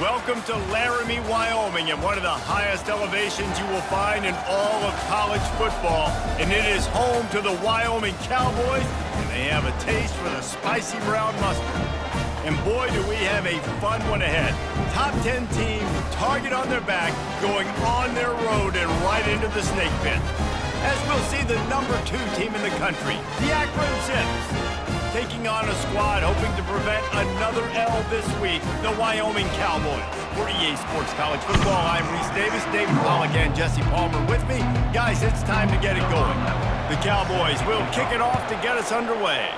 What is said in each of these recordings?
Welcome to Laramie, Wyoming, and one of the highest elevations you will find in all of college football. And it is home to the Wyoming Cowboys, and they have a taste for the spicy brown mustard. And boy, do we have a fun one ahead. Top 10 team, target on their back, going on their road and right into the snake pit. As we'll see the number 2 team in the country, the Akron Zips, taking on a squad hoping to prevent another L this week, the Wyoming Cowboys. For EA Sports College Football, I'm Reese Davis, David Pollack, and Jesse Palmer with me. Guys, it's time to get it going. The Cowboys will kick it off to get us underway.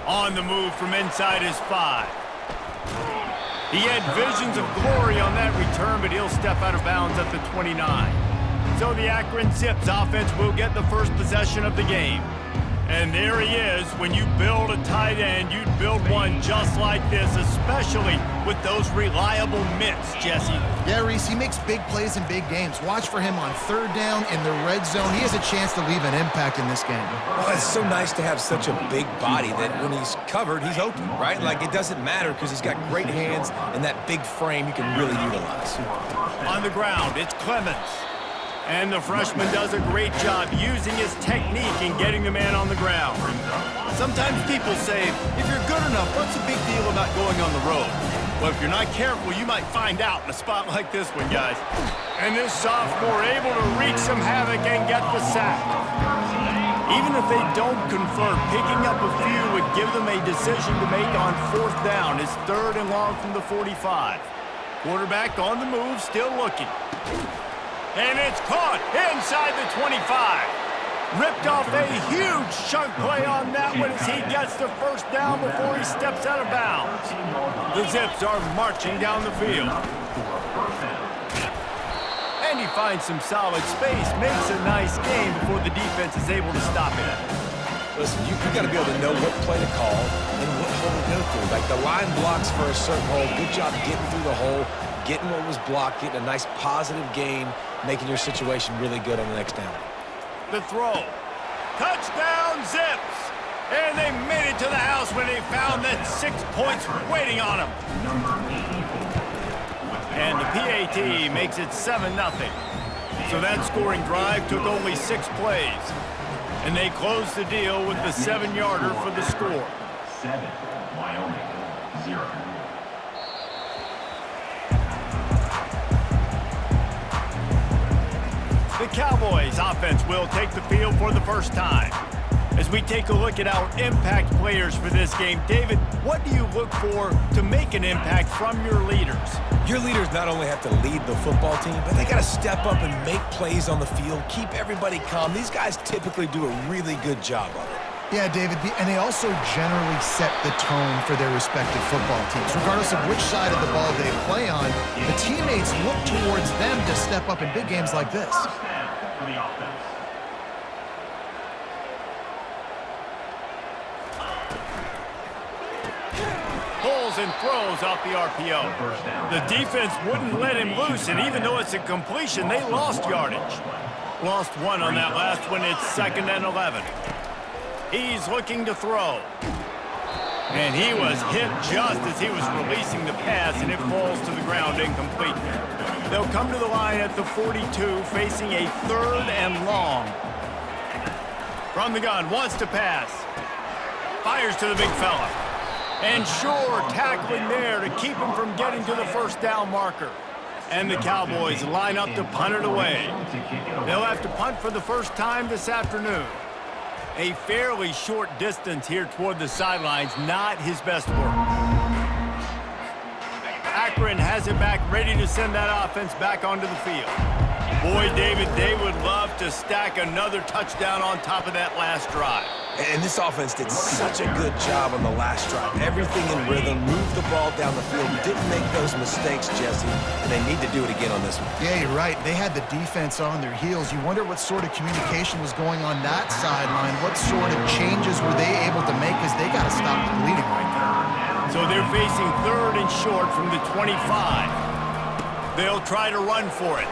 On the move from inside his 5. He had visions of glory on that return, but he'll step out of bounds at the 29. So the Akron Zips offense will get the first possession of the game. And there he is. When you build a tight end, you'd build one just like this, especially with those reliable mitts, Jesse. Yeah, Reese, he makes big plays in big games. Watch for him on third down in the red zone. He has a chance to leave an impact in this game. Well, it's so nice to have such a big body that when he's covered, he's open, right? Like, it doesn't matter because he's got great hands and that big frame you can really utilize. On the ground, it's Clemens. And the freshman does a great job using his technique and getting the man on the ground. Sometimes people say, if you're good enough, what's the big deal about going on the road? Well, if you're not careful, you might find out in a spot like this one, guys. And this sophomore able to wreak some havoc and get the sack. Even if they don't convert, picking up a few would give them a decision to make on 4th down. It's 3rd and long from the 45. Quarterback on the move, still looking. And it's caught inside the 25. Ripped off a huge chunk play on that one as he gets the first down before he steps out of bounds. The Zips are marching down the field. And he finds some solid space, makes a nice game before the defense is able to stop it. Listen, you got to be able to know what play to call and what hole to go through. Like, the line blocks for a certain hole. Good job getting through the hole, getting what was blocked, getting a nice positive gain, making your situation really good on the next down. The throw. Touchdown, Zips! And they made it to the house when they found that 6 points waiting on them. And the PAT makes it 7-0. So that scoring drive took only 6 plays. And they closed the deal with the 7-yarder for the score. 7, Wyoming, 0. The Cowboys offense will take the field for the first time. As we take a look at our impact players for this game, David, what do you look for to make an impact from your leaders? Your leaders not only have to lead the football team, but they got to step up and make plays on the field, keep everybody calm. These guys typically do a really good job of it. Yeah, David, and they also generally set the tone for their respective football teams. Regardless of which side of the ball they play on, the teammates look towards them to step up in big games like this. For the offense. Pulls and throws off the RPO. The defense wouldn't let him loose, and even though it's a completion, they lost yardage. Lost 1 on that last one. It's 2nd and 11. He's looking to throw. And he was hit just as he was releasing the pass, and it falls to the ground incomplete. They'll come to the line at the 42, facing a 3rd and long. From the gun, wants to pass. Fires to the big fella. And sure, tackling there to keep him from getting to the first down marker. And the Cowboys line up to punt it away. They'll have to punt for the first time this afternoon. A fairly short distance here toward the sidelines, not his best work. Akron has it back, ready to send that offense back onto the field. Boy, David, they would love to stack another touchdown on top of that last drive. And this offense did such a good job on the last drive. Everything in rhythm, moved the ball down the field, didn't make those mistakes, Jesse, and they need to do it again on this one. Yeah, you're right. They had the defense on their heels. You wonder what sort of communication was going on that sideline. What sort of changes were they able to make as they got to stop the bleeding right there. So they're facing 3rd and short from the 25. They'll try to run for it.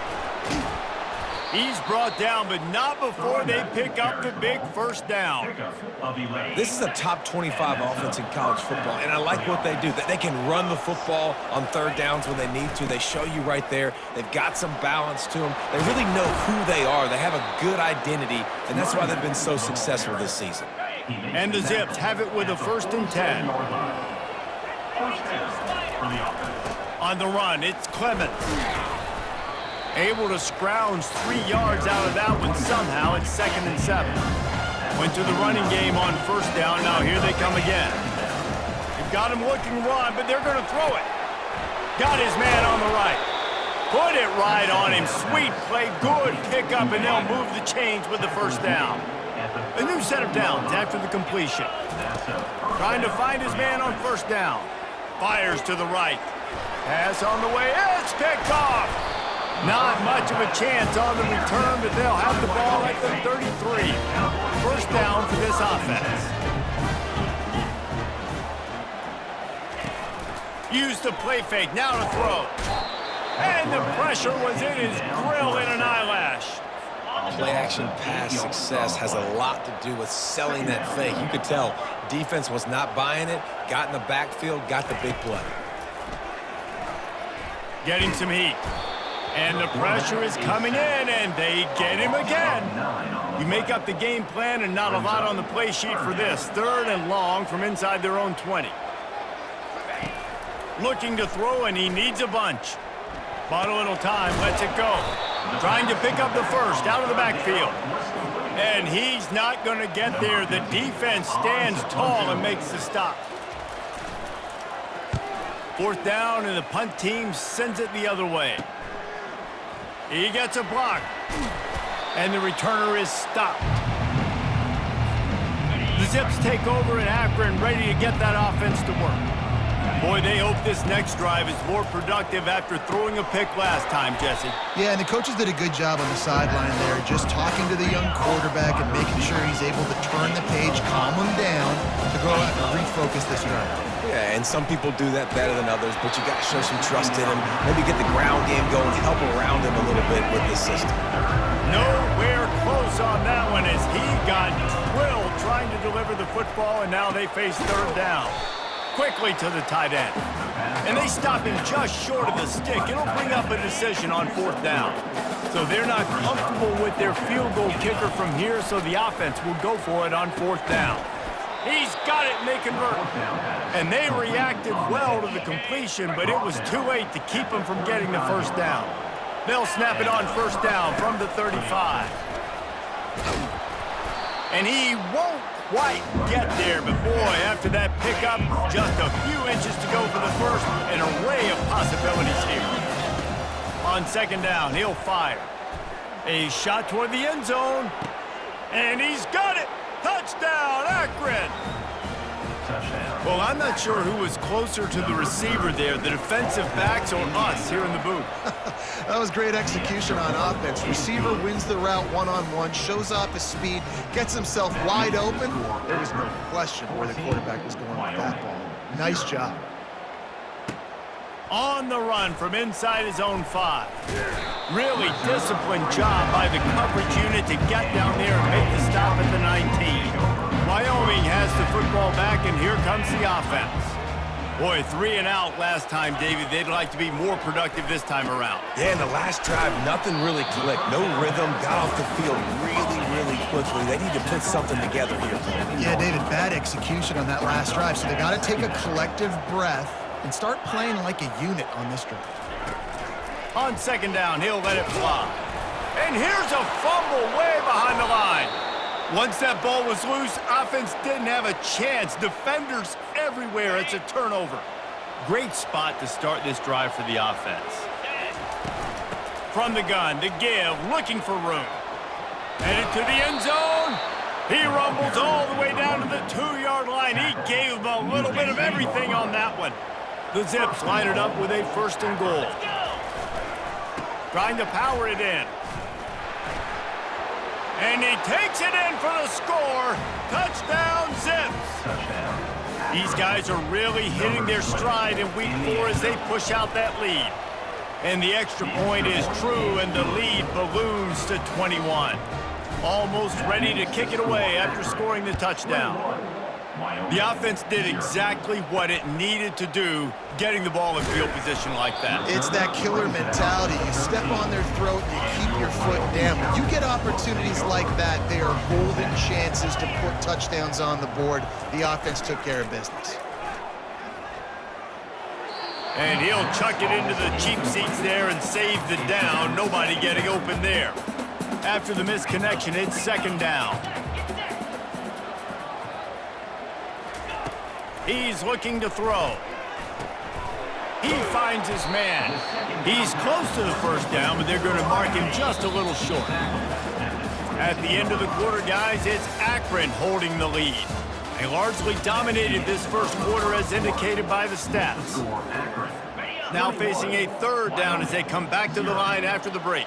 He's brought down, but not before they pick up the big first down. Pickup of 11. This is a top 25 offense in college football, and I like what they do. That they can run the football on third downs when they need to. They show you right there. They've got some balance to them. They really know who they are. They have a good identity, and that's why they've been so successful this season. And the Zips have it with a 1st and 10. First down for the offense. On the run, it's Clemens. Able to scrounge 3 yards out of that one somehow. It's 2nd and 7. Went to the running game on 1st down. Now here they come again. They've got him looking run, but they're going to throw it. Got his man on the right. Put it right on him. Sweet play. Good pickup, and they'll move the chains with the 1st down. A new set of downs after the completion. Trying to find his man on 1st down. Fires to the right. Pass on the way. It's picked off. Not much of a chance on the return, but they'll have the ball at the 33. 1st down for this offense. Used the play fake, now to throw. And the pressure was in his grill in an eyelash. Play-action pass success has a lot to do with selling that fake. You could tell defense was not buying it, got in the backfield, got the big play. Getting some heat. And the pressure is coming in, and they get him again. You make up the game plan and not a lot on the play sheet for this. 3rd and long from inside their own 20. Looking to throw, and he needs a bunch. Bought a little time, lets it go. Trying to pick up the 1st out of the backfield. And he's not going to get there. The defense stands tall and makes the stop. 4th down, and the punt team sends it the other way. He gets a block, and the returner is stopped. The Zips take over in Akron, ready to get that offense to work. Boy, they hope this next drive is more productive after throwing a pick last time, Jesse. Yeah, and the coaches did a good job on the sideline there, just talking to the young quarterback and making sure he's able to turn the page, calm him down, to go out and refocus this drive. Yeah, and some people do that better than others, but you got to show some trust in him. Maybe get the ground game going, help around him a little bit with this system. Nowhere close on that one as he got drilled trying to deliver the football, and now they face 3rd down. Quickly to the tight end. And they stop him just short of the stick. It'll bring up a decision on 4th down. So they're not comfortable with their field goal kicker from here, so the offense will go for it on 4th down. He's got it, and they convert. And they reacted well to the completion, but it was too late to keep him from getting the 1st down. They'll snap it on 1st down from the 35. And he won't quite get there, but boy, after that pickup, just a few inches to go for the 1st, an array of possibilities here. On 2nd down, he'll fire. A shot toward the end zone, and he's got it! Touchdown, Akron! Touchdown. Well, I'm not sure who was closer to the receiver there, the defensive backs or us here in the booth. That was great execution on offense. Receiver wins the route one-on-one, shows off his speed, gets himself wide open. There was no question where the quarterback was going with that ball. Nice job. On the run from inside his own 5. Really disciplined job by the coverage unit to get down there and make the stop at the 19. Wyoming has the football back, and here comes the offense. Boy, 3 and out last time, David. They'd like to be more productive this time around. Yeah, in the last drive, nothing really clicked. No rhythm, got off the field really quickly. They need to put something together here. Yeah, David, bad execution on that last drive, so they got to take a collective breath and start playing like a unit on this drive. On 2nd down, he'll let it fly. And here's a fumble way behind the line. Once that ball was loose, offense didn't have a chance. Defenders everywhere. It's a turnover. Great spot to start this drive for the offense. From the gun, the give, looking for room. Headed to the end zone. He rumbles all the way down to the 2-yard line. He gave him a little bit of everything on that one. The Zips line it up with a 1st and goal. Trying to power it in. And he takes it in for the score. Touchdown, Zips. Touchdown. These guys are really hitting their stride in week 4 as they push out that lead. And the extra point is true, and the lead balloons to 21. Almost ready to kick it away after scoring the touchdown. The offense did exactly what it needed to do, getting the ball in field position like that. It's that killer mentality. You step on their throat and you keep your foot down. When you get opportunities like that, they are golden chances to put touchdowns on the board. The offense took care of business. And he'll chuck it into the cheap seats there and save the down. Nobody getting open there. After the misconnection, it's second down. He's looking to throw. He finds his man. He's close to the first down, but they're going to mark him just a little short. At the end of the quarter, guys, it's Akron holding the lead. They largely dominated this first quarter as indicated by the stats. Now facing a third down as they come back to the line after the break.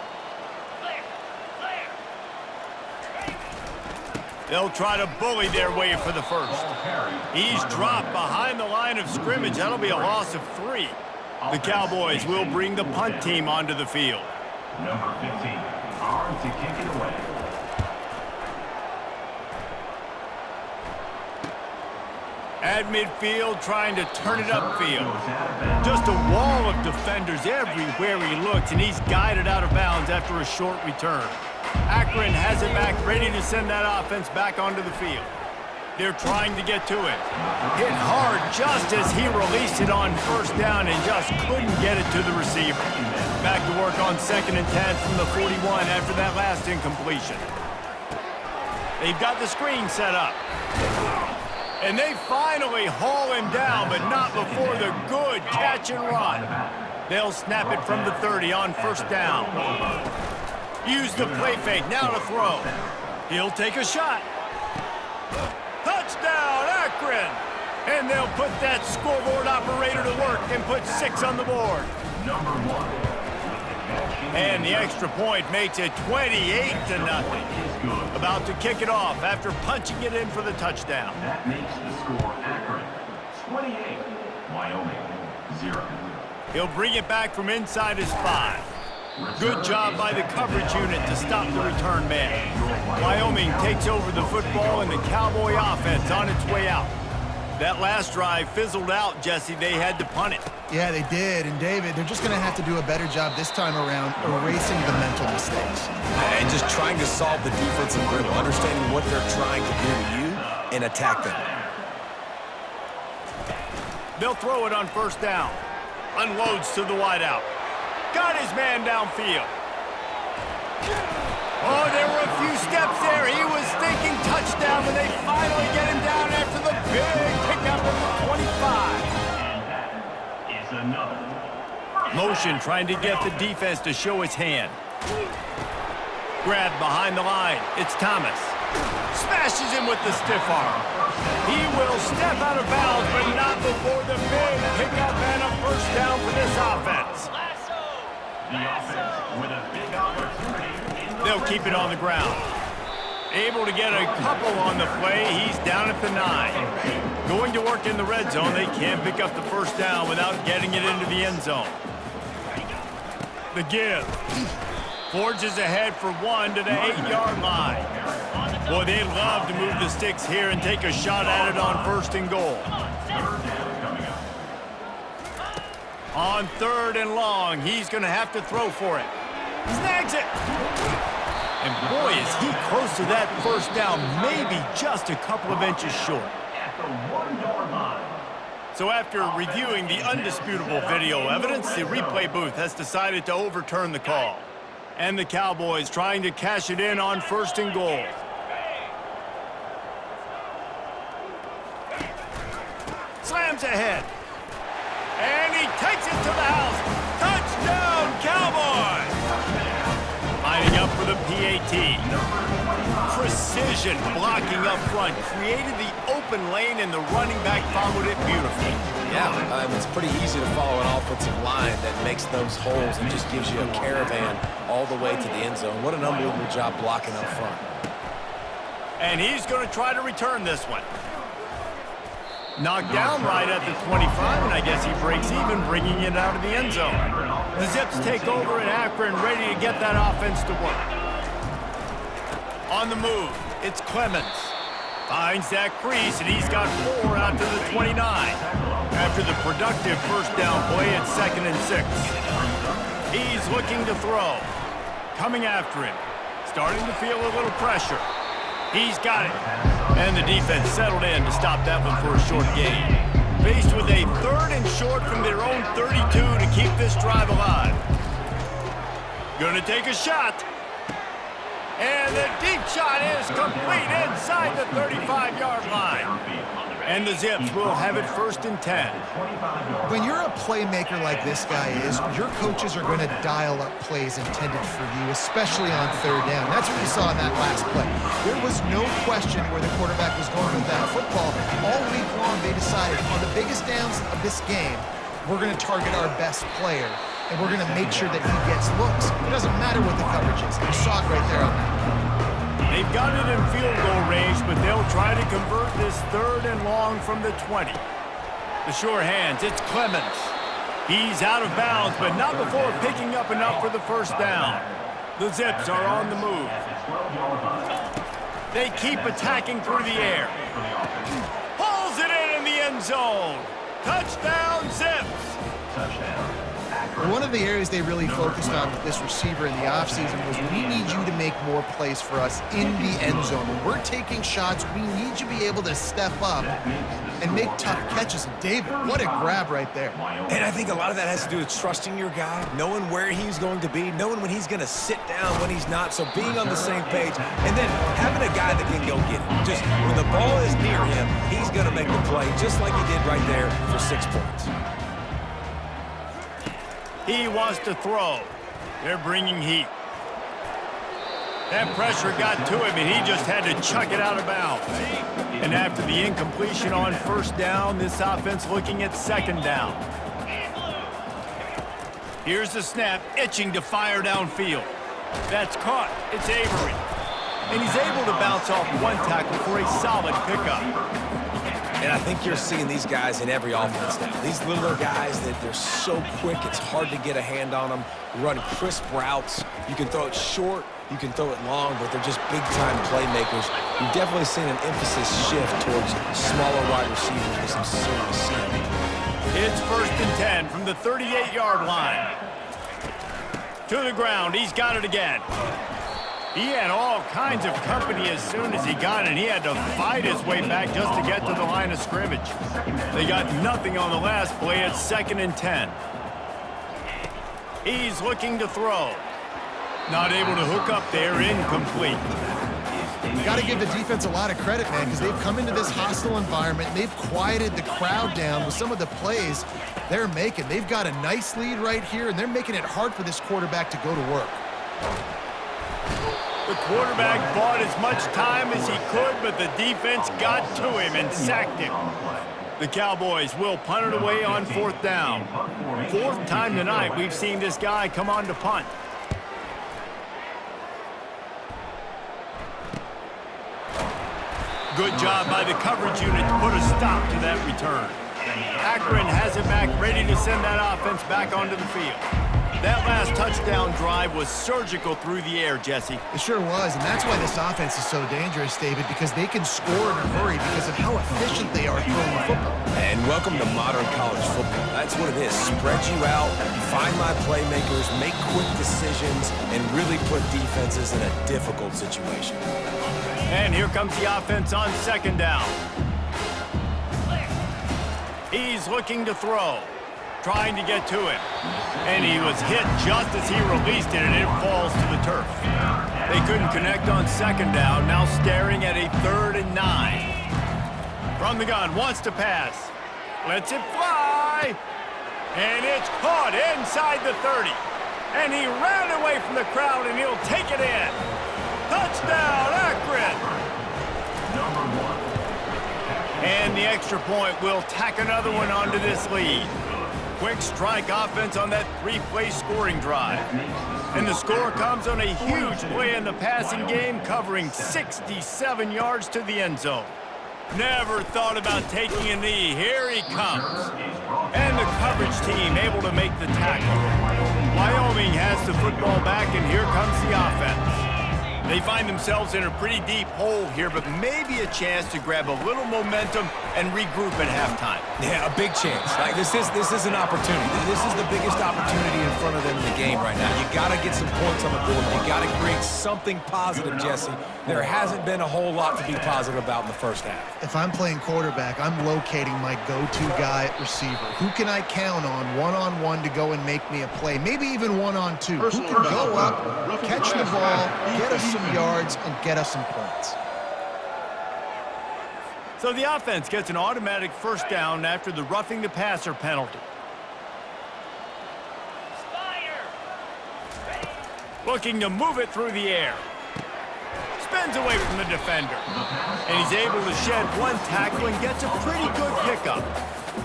They'll try to bully their way for the first. He's dropped behind the line of scrimmage. That'll be a loss of 3. The Cowboys will bring the punt team onto the field. Number 15, armed to kick it away. At midfield, trying to turn it upfield. Just a wall of defenders everywhere he looks, and he's guided out of bounds after a short return. Akron has it back, ready to send that offense back onto the field. They're trying to get to it. Hit hard just as he released it on first down and just couldn't get it to the receiver. Back to work on 2nd and 10 from the 41 after that last incompletion. They've got the screen set up. And they finally haul him down, but not before the good catch and run. They'll snap it from the 30 on first down. Use the play fake, now to throw. He'll take a shot. Touchdown, Akron! And they'll put that scoreboard operator to work and put 6 on the board. Number 1. And the extra point makes it 28-0. About to kick it off after punching it in for the touchdown. That makes the score Akron 28, Wyoming 0. He'll bring it back from inside his 5. Good job by the coverage unit to stop the return man. Wyoming takes over the football and the Cowboy offense on its way out. That last drive fizzled out, Jesse. They had to punt it. Yeah, they did. And, David, they're just going to have to do a better job this time around erasing the mental mistakes. And just trying to solve the defensive riddle, understanding what they're trying to do to you and attack them. They'll throw it on first down. Unloads to the wideout. Got his man downfield. Oh, there were a few steps there. He was thinking touchdown, but they finally get him down after the big pickup of the 25. And that is another. Motion trying to get the defense to show its hand. Grab behind the line. It's Thomas. Smashes him with the stiff arm. He will step out of bounds, but not before the big pickup and a first down for this offense. The offense with a big opportunity. They'll keep it on the ground. Able to get a couple on the play. He's down at the 9. Going to work in the red zone. They can't pick up the first down without getting it into the end zone. The give. Forges ahead for 1 to the 8-yard line. Boy, they'd love to move the sticks here and take a shot at it on 1st and goal. On 3rd and long, he's going to have to throw for it. Snags it. And boy, is he close to that first down, maybe just a couple of inches short. At the 1-yard line. So after reviewing the undisputable video evidence, the replay booth has decided to overturn the call. And the Cowboys trying to cash it in on 1st and goal. Slams ahead. And he takes it to the house. Touchdown, Cowboys! Lining up for the PAT. Precision blocking up front. Created the open lane, and the running back followed it beautifully. Yeah, it's pretty easy to follow an offensive line that makes those holes and just gives you a caravan all the way to the end zone. What an unbelievable job blocking up front. And he's going to try to return this one. Knocked down right at the 25, and I guess he breaks even, bringing it out of the end zone. The Zips take over in Akron, ready to get that offense to work. On the move, it's Clemens. Finds that crease, and he's got 4 out to the 29. After the productive first down play, it's 2nd and 6. He's looking to throw. Coming after him. Starting to feel a little pressure. He's got it. And the defense settled in to stop that one for a short gain. Faced with a 3rd and short from their own 32 to keep this drive alive. Gonna take a shot. And the deep shot is complete inside the 35-yard line. And the Zips will have it 1st and 10. When you're a playmaker like this guy is, your coaches are going to dial up plays intended for you, especially on 3rd down. That's what you saw in that last play. There was no question where the quarterback was going with that football. All week long, they decided on the biggest downs of this game, we're going to target our best player, and we're going to make sure that he gets looks. It doesn't matter what the coverage is. You saw it right there on that. They've got it in field goal range, but they'll try to convert this 3rd and long from the 20. The sure hands, it's Clemens. He's out of bounds, but not before picking up enough for the 1st down. The Zips are on the move. They keep attacking through the air. Pulls it in the end zone. Touchdown, Zips. One of the areas they really focused on with this receiver in the offseason was we need you to make more plays for us in the end zone. When we're taking shots, we need you to be able to step up and make tough catches. And David, what a grab right there. And I think a lot of that has to do with trusting your guy, knowing where he's going to be, knowing when he's going to sit down, when he's not. So being on the same page, and then having a guy that can go get it. Just when the ball is near him, he's going to make the play, just like he did right there for 6 points. He wants to throw. They're bringing heat. That pressure got to him, and he just had to chuck it out of bounds. And after the incompletion on 1st down, this offense looking at 2nd down. Here's the snap, itching to fire downfield. That's caught. It's Avery. And he's able to bounce off 1 tackle for a solid pickup. And I think you're seeing these guys in every offense now. These littler guys that they're so quick, it's hard to get a hand on them. Run crisp routes. You can throw it short, you can throw it long, but they're just big-time playmakers. You've definitely seen an emphasis shift towards smaller wide receivers with some serious skill. It's 1st and 10 from the 38-yard line. To the ground, he's got it again. He had all kinds of company as soon as he got it, and he had to fight his way back just to get to the line of scrimmage. They got nothing on the last play. It's 2nd and 10. He's looking to throw. Not able to hook up there, incomplete. Got to give the defense a lot of credit, man, because they've come into this hostile environment. And they've quieted the crowd down with some of the plays they're making. They've got a nice lead right here, and they're making it hard for this quarterback to go to work. The quarterback bought as much time as he could, but the defense got to him and sacked him. The Cowboys will punt it away on 4th down. 4th time tonight we've seen this guy come on to punt. Good job by the coverage unit to put a stop to that return. Akron has it back, ready to send that offense back onto the field. That last touchdown drive was surgical through the air, Jesse. It sure was, and that's why this offense is so dangerous, David, because they can score in a hurry because of how efficient they are throwing the football. And welcome to modern college football. That's what it is. Spread you out, find my playmakers, make quick decisions, and really put defenses in a difficult situation. And here comes the offense on 2nd down. He's looking to throw. Trying to get to him. And he was hit just as he released it, and it falls to the turf. They couldn't connect on 2nd down, now staring at a 3rd and 9. From the gun, wants to pass. Lets it fly. And it's caught inside the 30. And he ran away from the crowd, and he'll take it in. Touchdown, Akron! And the extra point will tack another one onto this lead. Quick strike offense on that 3-play scoring drive. And the score comes on a huge play in the passing game, covering 67 yards to the end zone. Never thought about taking a knee. Here he comes. And the coverage team able to make the tackle. Wyoming has the football back, and here comes the offense. They find themselves in a pretty deep hole here, but maybe a chance to grab a little momentum and regroup at halftime. Yeah, a big chance. Like this is an opportunity. This is the biggest opportunity in front of them in the game right now. You got to get some points on the board. You got to create something positive, Jesse. There hasn't been a whole lot to be positive about in the first half. If I'm playing quarterback, I'm locating my go-to guy at receiver. Who can I count on one-on-one to go and make me a play? Maybe even one-on-two. Who can go up, catch the ball, get us some yards, and get us some points? So the offense gets an automatic first down after the roughing the passer penalty. Looking to move it through the air. Spins away from the defender. And he's able to shed one tackle and gets a pretty good pickup.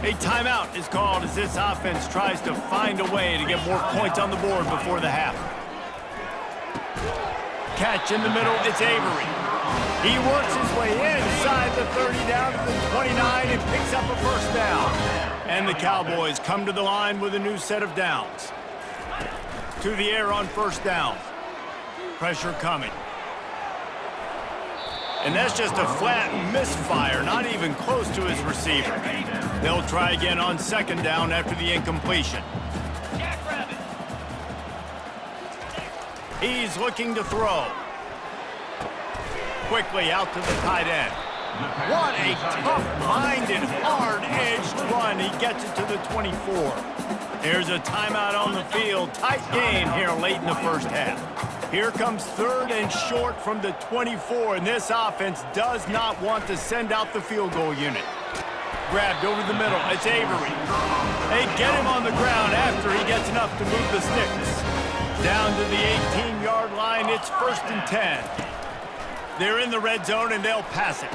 A timeout is called as this offense tries to find a way to get more points on the board before the half. Catch in the middle, it's Avery. He works his way inside the 30 down to the 29 and picks up a first down. And the Cowboys come to the line with a new set of downs. To the air on first down. Pressure coming. And that's just a flat misfire, not even close to his receiver. They'll try again on second down after the incompletion. He's looking to throw. Quickly out to the tight end. What a tough-minded, hard-edged run. He gets it to the 24. Here's a timeout on the field. Tight game here late in the first half. Here comes third and short from the 24, and this offense does not want to send out the field goal unit. Grabbed over the middle. It's Avery. They get him on the ground after he gets enough to move the sticks. Down to the 18-yard line, it's 1st and 10. They're in the red zone, and they'll pass it.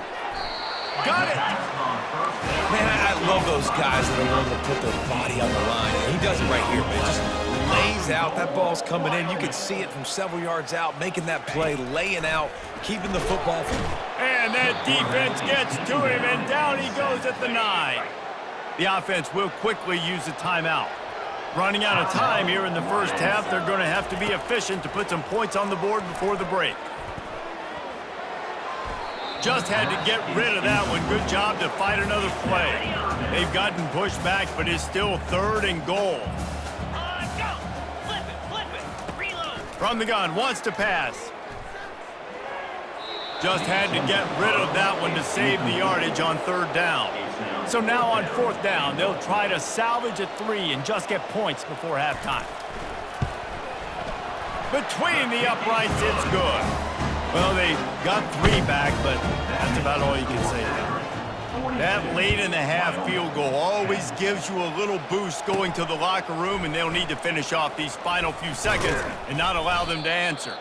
Got it! Man, I love those guys that are willing to put their body on the line. He does it right here, man. Just lays out. That ball's coming in. You can see it from several yards out, making that play, laying out, keeping the football from him. And that defense gets to him, and down he goes at the 9. The offense will quickly use a timeout. Running out of time here in the first half, they're going to have to be efficient to put some points on the board before the break. Just had to get rid of that one. Good job to fight another play. They've gotten pushed back, but it's still 3rd and goal. From the gun, wants to pass. Just had to get rid of that one to save the yardage on 3rd down. So now on 4th down, they'll try to salvage a 3 and just get points before halftime. Between the uprights, it's good. Well, they got 3 back, but that's about all you can say about it. That late in the half field goal always gives you a little boost going to the locker room, and they'll need to finish off these final few seconds and not allow them to answer.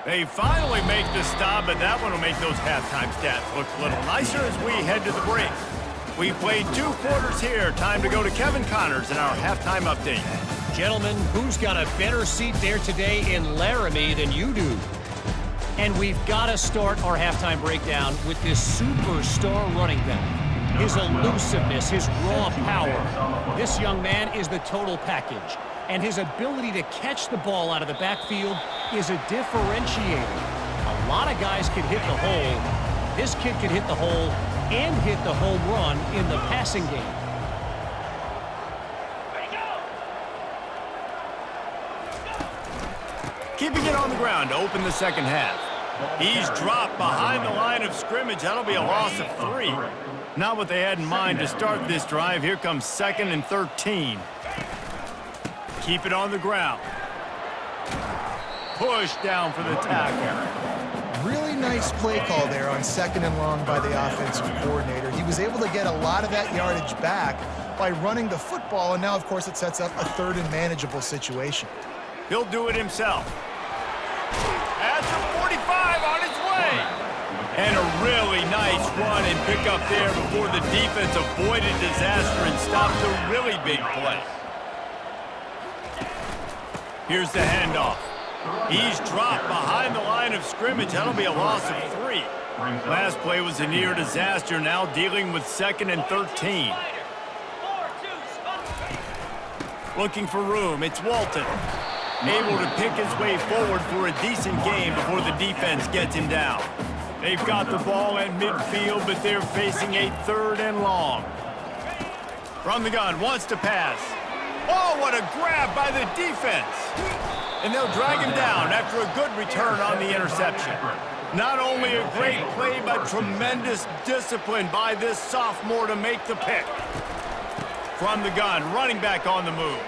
They finally make the stop, but that one will make those halftime stats look a little nicer as we head to the break. We've played 2 quarters here. Time to go to Kevin Connors in our halftime update. Gentlemen, who's got a better seat there today in Laramie than you do? And we've got to start our halftime breakdown with this superstar running back. His elusiveness, his raw power. This young man is the total package. And his ability to catch the ball out of the backfield is a differentiator. A lot of guys can hit the hole. This kid can hit the hole and hit the home run in the passing game. Keeping it on the ground to open the second half. He's dropped behind the line of scrimmage. That'll be a loss of 3. Not what they had in mind to start this drive. Here comes 2nd and 13. Keep it on the ground. Push down for the tackle. Really nice play call there on 2nd and long by the offensive coordinator. He was able to get a lot of that yardage back by running the football, and now, of course, it sets up a 3rd and manageable situation. He'll do it himself. At the 45 on his way. And a really nice run and pick up there before the defense avoided disaster and stopped a really big play. Here's the handoff. He's dropped behind the line of scrimmage. That'll be a loss of 3. Last play was a near disaster, now dealing with 2nd and 13. Looking for room, it's Walton. Able to pick his way forward for a decent game before the defense gets him down. They've got the ball at midfield, but they're facing a 3rd and long. From the gun, wants to pass. Oh, what a grab by the defense. And they'll drag him down after a good return on the interception. Not only a great play, but tremendous discipline by this sophomore to make the pick. From the gun, running back on the move.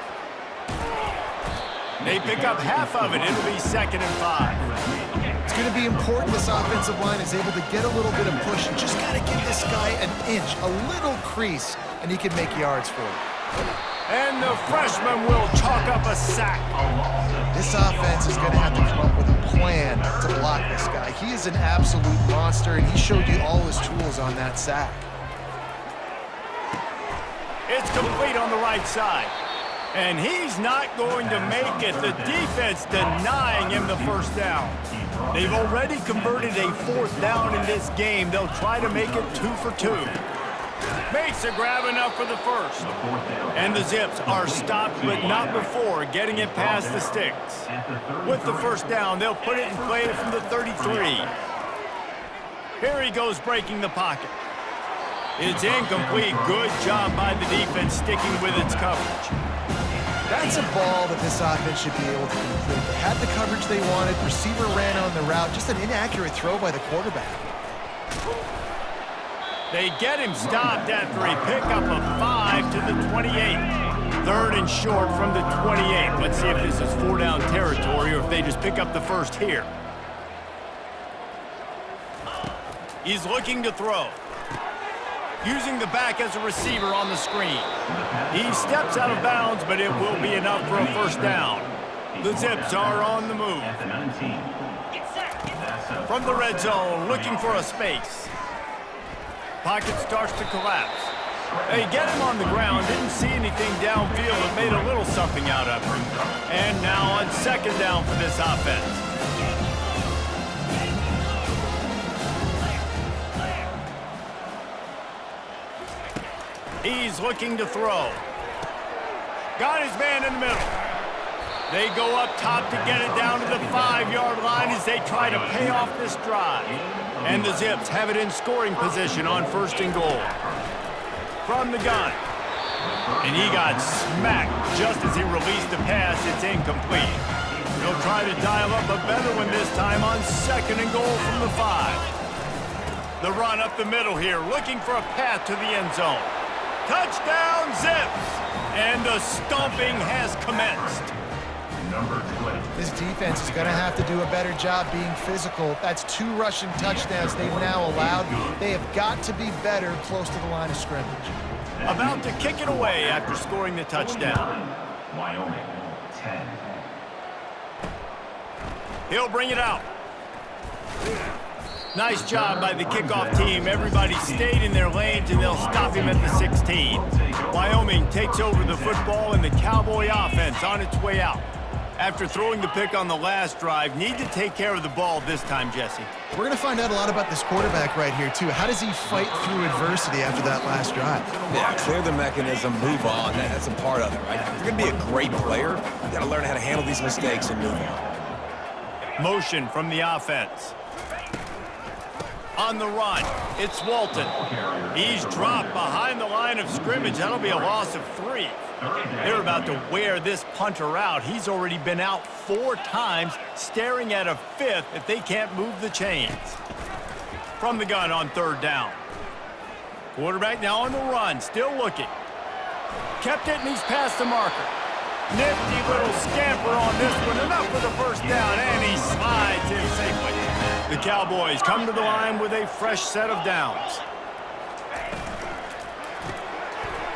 They pick up half of it. It'll be 2nd and 5. It's going to be important this offensive line is able to get a little bit of push. You just got to give this guy an inch, a little crease, and he can make yards for it. And the freshman will chalk up a sack. This offense is going to have to come up with a plan to block this guy. He is an absolute monster, and he showed you all his tools on that sack. It's complete on the right side. And he's not going to make it. The defense denying him the first down. They've already converted a 4th down in this game. They'll try to make it 2 for 2. Makes a grab enough for the first. And the Zips are stopped, but not before getting it past the sticks. With the first down, they'll put it in play from the 33. Here he goes breaking the pocket. It's incomplete. Good job by the defense sticking with its coverage. That's a ball that this offense should be able to complete. They had the coverage they wanted. Receiver ran on the route. Just an inaccurate throw by the quarterback. They get him stopped after a pickup of 5 to the 28. 3rd and short from the 28. Let's see if this is 4-down territory or if they just pick up the first here. He's looking to throw. Using the back as a receiver on the screen. He steps out of bounds, but it will be enough for a first down. The Zips are on the move. From the red zone, looking for a space. Pocket starts to collapse. They get him on the ground, didn't see anything downfield, but made a little something out of him. And now on 2nd down for this offense. He's looking to throw. Got his man in the middle. They go up top to get it down to the 5-yard line as they try to pay off this drive. And the Zips have it in scoring position on 1st and goal. From the gun. And he got smacked just as he released the pass. It's incomplete. They'll try to dial up a better one this time on 2nd and goal from the 5. The run up the middle here, looking for a path to the end zone. Touchdown, Zips! And the stomping has commenced. This defense is going to have to do a better job being physical. That's 2 rushing touchdowns they've now allowed. They have got to be better close to the line of scrimmage. About to kick it away after scoring the touchdown. Wyoming, 10. He'll bring it out. Nice job by the kickoff team. Everybody stayed in their lanes, and they'll stop him at the 16. Wyoming takes over the football, and the Cowboy offense on its way out. After throwing the pick on the last drive, need to take care of the ball this time, Jesse. We're going to find out a lot about this quarterback right here, too. How does he fight through adversity after that last drive? Yeah, clear the mechanism, move on. That's a part of it, right? If you're going to be a great player, you got to learn how to handle these mistakes and move on. Motion from the offense. On the run, it's Walton. He's dropped behind the line of scrimmage. That'll be a loss of 3. They're about to wear this punter out. He's already been out 4 times, staring at a 5th if they can't move the chains. From the gun on 3rd down. Quarterback now on the run, still looking. Kept it, and he's past the marker. Nifty little scamper on this one. Enough for the first down, and he slides in safely. The Cowboys come to the line with a fresh set of downs.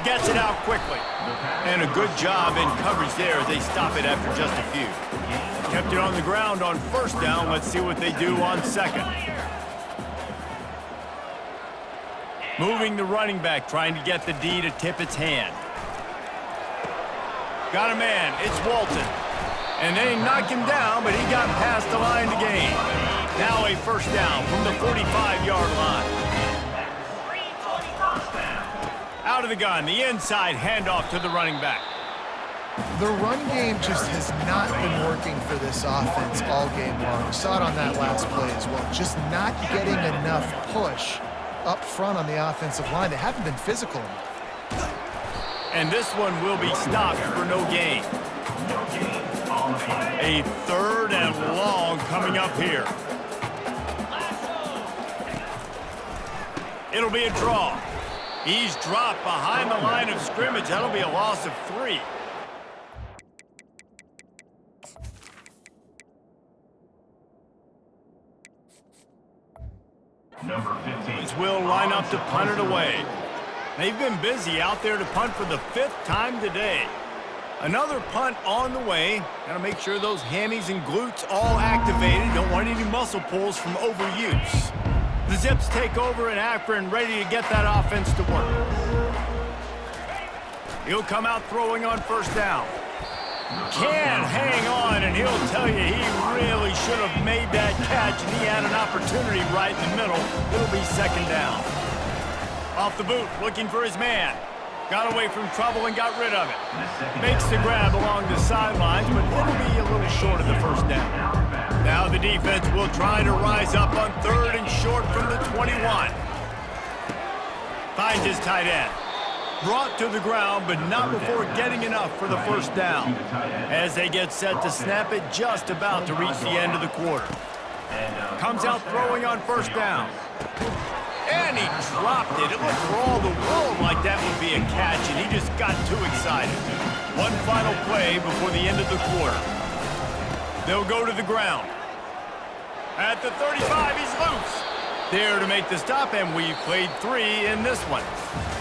Gets it out quickly. And a good job in coverage there as they stop it after just a few. Kept it on the ground on 1st down. Let's see what they do on 2nd. Moving the running back, trying to get the D to tip its hand. Got a man. It's Walton. And they knock him down, but he got past the line to gain. Now a first down from the 45-yard line. Out of the gun, the inside handoff to the running back. The run game just has not been working for this offense all game long. We saw it on that last play as well. Just not getting enough push up front on the offensive line. They haven't been physical enough. And this one will be stopped for no gain. A third and long coming up here. It'll be a draw. He's dropped behind the line of scrimmage. That'll be a loss of 3. Number 15. Will line up to punt it away. They've been busy out there to punt for the 5th time today. Another punt on the way. Got to make sure those hammies and glutes all activated. Don't want any muscle pulls from overuse. The Zips take over in Akron, ready to get that offense to work. He'll come out throwing on first down. Can hang on, and he'll tell you he really should have made that catch, and he had an opportunity right in the middle. It'll be second down. Off the boot, looking for his man. Got away from trouble and got rid of it. Makes the grab along the sidelines, but it'll be a little short of the first down. Now the defense will try to rise up on 3rd and short from the 21. Finds his tight end. Brought to the ground, but not before getting enough for the first down. As they get set to snap it, just about to reach the end of the quarter. Comes out throwing on first down. And he dropped it. It looked for all the world like that would be a catch, and he just got too excited. One final play before the end of the quarter. They'll go to the ground. At the 35, he's loose. There to make the stop, and we've played 3 in this one.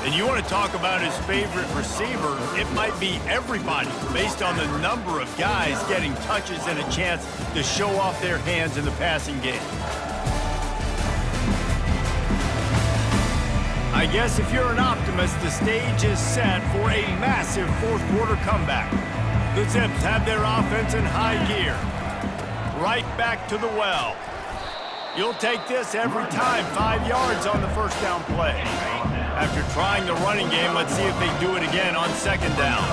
And you want to talk about his favorite receiver, it might be everybody, based on the number of guys getting touches and a chance to show off their hands in the passing game. I guess if you're an optimist, the stage is set for a massive fourth-quarter comeback. The Zips have their offense in high gear. Right back to the well. You'll take this every time, 5 yards on the first down play. After trying the running game, let's see if they do it again on second down.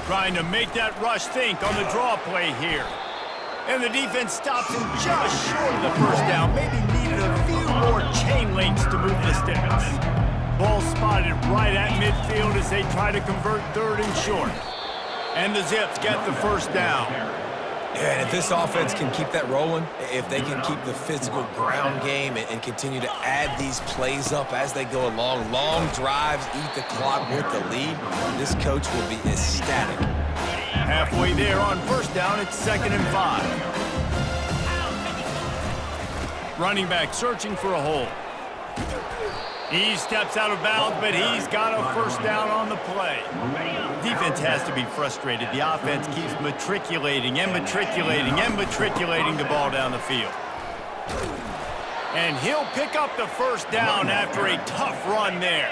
Trying to make that rush think on the draw play here. And the defense stops him just short of the first down. Maybe needed a few more chain links to move the sticks. Ball spotted right at midfield as they try to convert 3rd and short. And the Zips get the first down. And if this offense can keep that rolling, if they can keep the physical ground game and continue to add these plays up as they go along, long drives, eat the clock with the lead, this coach will be ecstatic. Halfway there on first down, it's 2nd and 5. Running back searching for a hole. He steps out of bounds, but he's got a first down on the play. Defense has to be frustrated. The offense keeps matriculating and matriculating and matriculating the ball down the field. And he'll pick up the first down after a tough run there.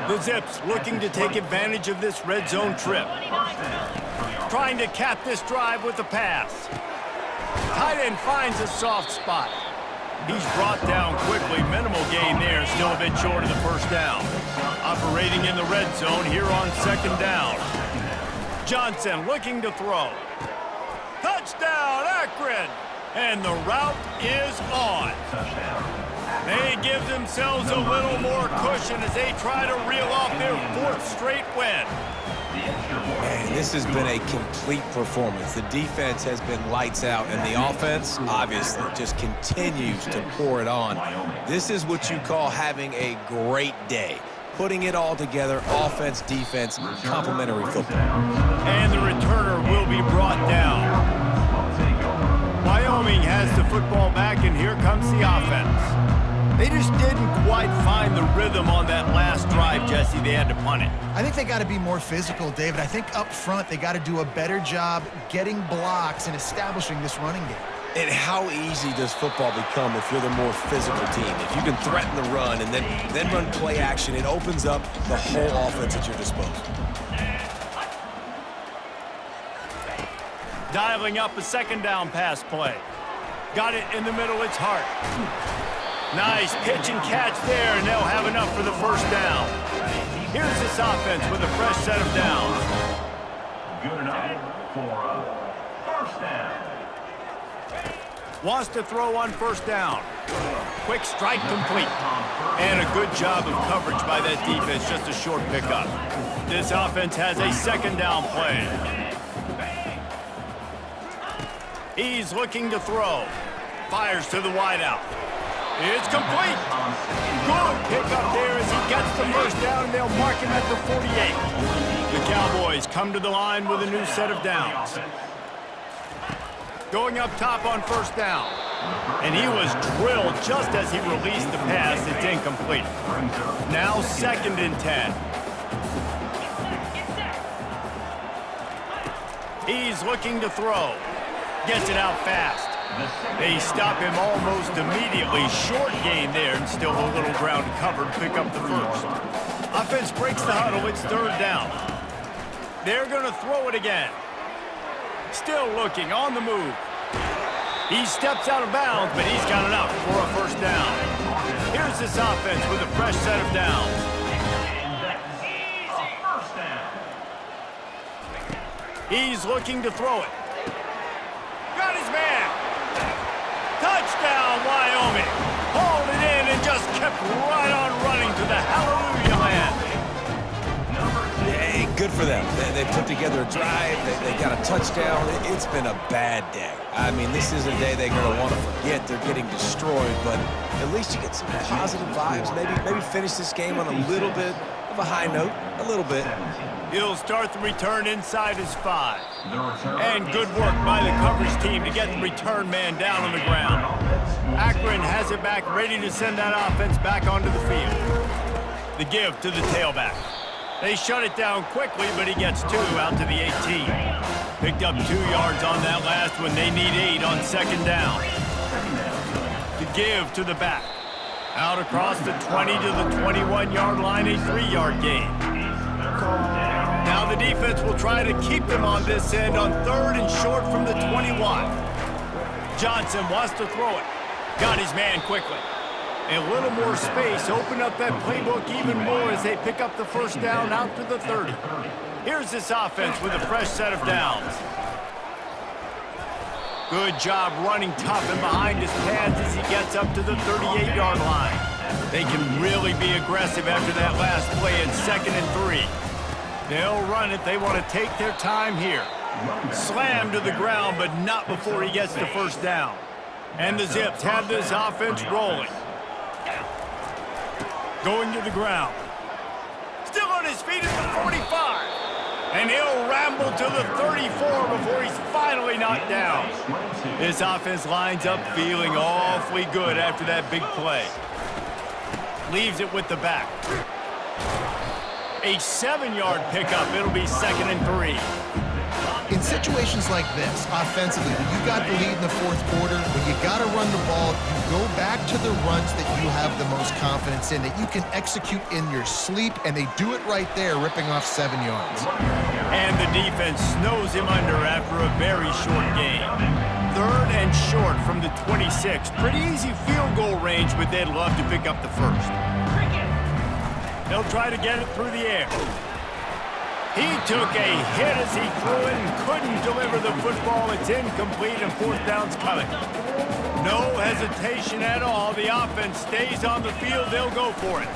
The Zips looking to take advantage of this red zone trip. Trying to cap this drive with a pass. Tight end finds a soft spot. He's brought down quickly. Minimal gain there. Still a bit short of the first down. Operating in the red zone here on second down. Johnson looking to throw. Touchdown, Akron! And the route is on. They give themselves a little more cushion as they try to reel off their 4th straight win. Man, this has been a complete performance. The defense has been lights out, and the offense, obviously, just continues to pour it on. This is what you call having a great day. Putting it all together, offense, defense, complementary football. And the returner will be brought down. Wyoming has the football back, and here comes the offense. They just didn't quite find the rhythm on that last drive, Jesse. They had to punt it. I think they got to be more physical, David. I think up front they got to do a better job getting blocks and establishing this running game. And how easy does football become if you're the more physical team? If you can threaten the run and then run play action, it opens up the whole offense at your disposal. Dialing up a second down pass play. Got it in the middle, it's Hart. Nice pitch and catch there, and they'll have enough for the first down. Here's this offense with a fresh set of downs. Good enough for a first down. Wants to throw on first down. Quick strike complete. And a good job of coverage by that defense, just a short pickup. This offense has a second down play. He's looking to throw. Fires to the wideout. It's complete. Good pickup there as he gets the first down, and they'll mark him at the 48. The Cowboys come to the line with a new set of downs. Going up top on first down. And he was drilled just as he released the pass. It's incomplete. Now 2nd and 10. He's looking to throw. Gets it out fast. They stop him almost immediately. Short gain there, and still a little ground cover to pick up the first. Offense breaks the huddle. It's 3rd down. They're going to throw it again. Still looking, on the move. He steps out of bounds, but he's got enough for a first down. Here's this offense with a fresh set of downs. He's looking to throw it. Got his man. Touchdown, Wyoming. Hauled it in and just kept right on running to the hallelujah land. Hey, good for them. They put together a drive. They got a touchdown. It's been a bad day. I mean, this is a day they're going to want to forget. They're getting destroyed, but at least you get some positive vibes. Maybe finish this game on a little bit of a high note. A little bit. He'll start the return inside his 5. And good work by the coverage team to get the return man down on the ground. Akron has it back, ready to send that offense back onto the field. The give to the tailback. They shut it down quickly, but he gets 2 out to the 18. Picked up 2 yards on that last one. They need 8 on 2nd down. The give to the back. Out across the 20 to the 21-yard line, a 3-yard gain. Now the defense will try to keep them on this end on 3rd and short from the 21. Johnson wants to throw it. Got his man quickly. A little more space, open up that playbook even more as they pick up the first down out to the 30. Here's this offense with a fresh set of downs. Good job running tough and behind his pads as he gets up to the 38-yard line. They can really be aggressive after that last play in 2nd and 3. They'll run it. They want to take their time here. Slam to the ground, but not before he gets the first down. And the Zips have this offense rolling. Going to the ground. Still on his feet at the 45. And he'll ramble to the 34 before he's finally knocked down. This offense lines up feeling awfully good after that big play. Leaves it with the back. A 7-yard pickup. It'll be 2nd and 3. In situations like this, offensively, when you got the lead in the 4th quarter, when you got to run the ball, you go back to the runs that you have the most confidence in, that you can execute in your sleep, and they do it right there, ripping off 7 yards. And the defense snows him under after a very short game. 3rd and short from the 26. Pretty easy field goal range, but they'd love to pick up the first. They'll try to get it through the air. He took a hit as he threw it and couldn't deliver the football. It's incomplete and 4th down's coming. No hesitation at all. The offense stays on the field. They'll go for it.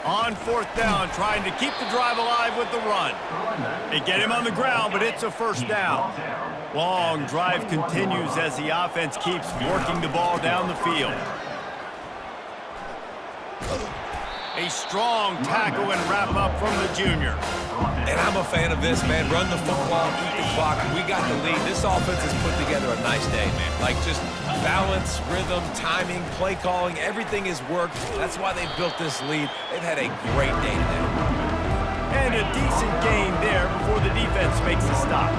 On 4th down, trying to keep the drive alive with the run. They get him on the ground, but it's a first down. Long drive continues as the offense keeps working the ball down the field. A strong tackle and wrap up from the junior. And I'm a fan of this, man. Run the football, eat the clock. We got the lead. This offense has put together a nice day, man. Like just balance, rhythm, timing, play calling, everything has worked. That's why they built this lead. They've had a great day today. And a decent gain there before the defense makes a stop.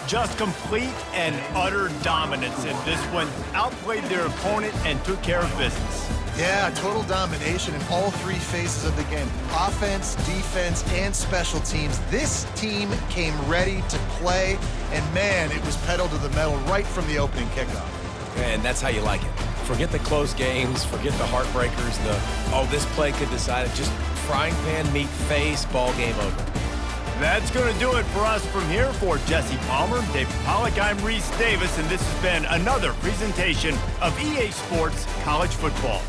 Just complete and utter dominance in this one. Outplayed their opponent and took care of business. Yeah, total domination in all three phases of the game. Offense, defense, and special teams. This team came ready to play, and man, it was pedal to the metal right from the opening kickoff. And that's how you like it. Forget the close games, forget the heartbreakers, this play could decide it. Just frying pan, meat face, ball game over. That's going to do it for us from here. For Jesse Palmer, David Pollack, I'm Reese Davis, and this has been another presentation of EA Sports College Football.